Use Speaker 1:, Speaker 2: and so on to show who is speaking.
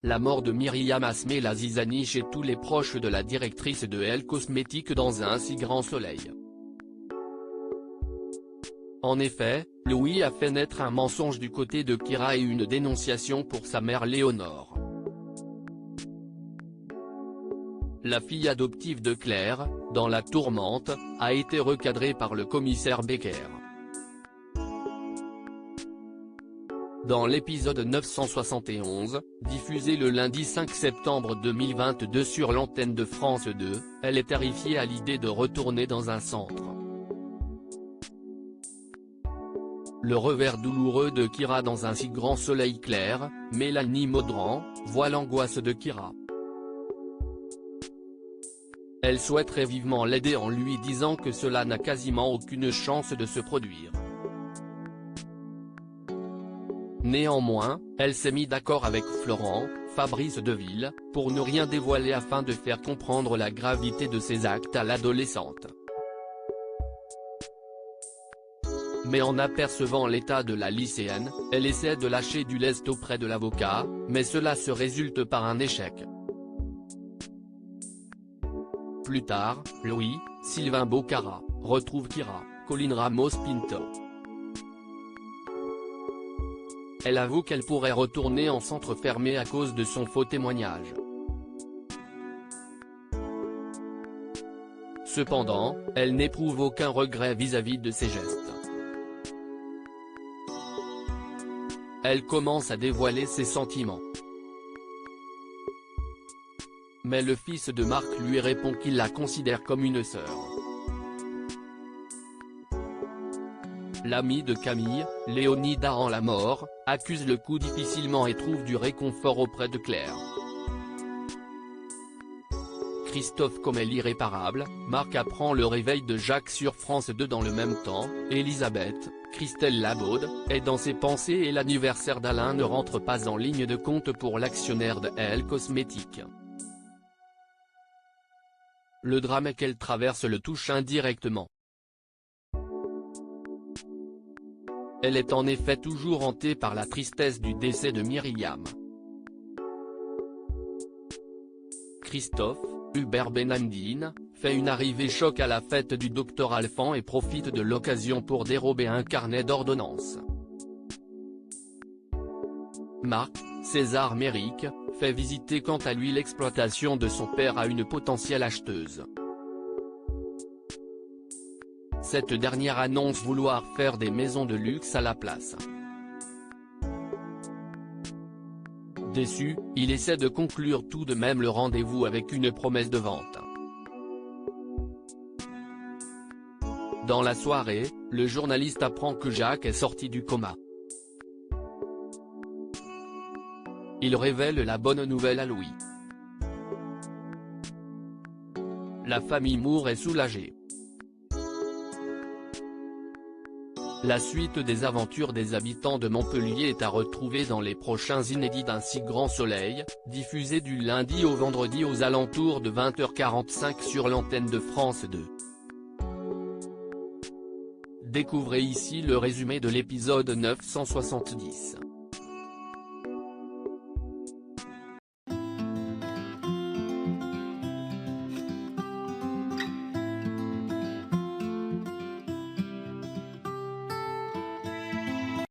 Speaker 1: La mort de Myriam a semé la zizanie chez tous les proches de la directrice de Elle Cosmétiques dans un si grand soleil. En effet, Louis a fait naître un mensonge du côté de Kyra et une dénonciation pour sa mère Léonore. La fille adoptive de Claire, dans la tourmente, a été recadrée par le commissaire Becker. Dans l'épisode 971, diffusé le lundi 5 septembre 2022 sur l'antenne de France 2, elle est terrifiée à l'idée de retourner dans un centre. Le revers douloureux de Kyra dans un si grand soleil clair, Mélanie Maudran, voit l'angoisse de Kyra. Elle souhaiterait vivement l'aider en lui disant que cela n'a quasiment aucune chance de se produire. Néanmoins, elle s'est mise d'accord avec Florent, Fabrice Deville, pour ne rien dévoiler afin de faire comprendre la gravité de ses actes à l'adolescente. Mais en apercevant l'état de la lycéenne, elle essaie de lâcher du lest auprès de l'avocat, mais cela se résulte par un échec. Plus tard, Louis, Sylvain Bocara, retrouve Kyra, Colline Ramos-Pinto. Elle avoue qu'elle pourrait retourner en centre fermé à cause de son faux témoignage. Cependant, elle n'éprouve aucun regret vis-à-vis de ses gestes. Elle commence à dévoiler ses sentiments. Mais le fils de Marc lui répond qu'il la considère comme une sœur. L'ami de Camille, Léonide Aran la mort, accuse le coup difficilement et trouve du réconfort auprès de Claire. Christophe commet l'irréparable, Marc apprend le réveil de Jacques sur France 2 dans le même temps, Elisabeth, Christelle Labaude, est dans ses pensées et l'anniversaire d'Alain ne rentre pas en ligne de compte pour l'actionnaire de Elle Cosmétiques. Le drame qu'elle traverse le touche indirectement. Elle est en effet toujours hantée par la tristesse du décès de Myriam. Christophe, Hubert Benhamdine, fait une arrivée choc à la fête du Dr Alphand et profite de l'occasion pour dérober un carnet d'ordonnances. Marc, César Méric, fait visiter quant à lui l'exploitation de son père à une potentielle acheteuse. Cette dernière annonce vouloir faire des maisons de luxe à la place. Déçu, il essaie de conclure tout de même le rendez-vous avec une promesse de vente. Dans la soirée, le journaliste apprend que Jacques est sorti du coma. Il révèle la bonne nouvelle à Louis. La famille Moore est soulagée. La suite des aventures des habitants de Montpellier est à retrouver dans les prochains inédits d'un si grand soleil, diffusé du lundi au vendredi aux alentours de 20h45 sur l'antenne de France 2. Découvrez ici le résumé de l'épisode 970.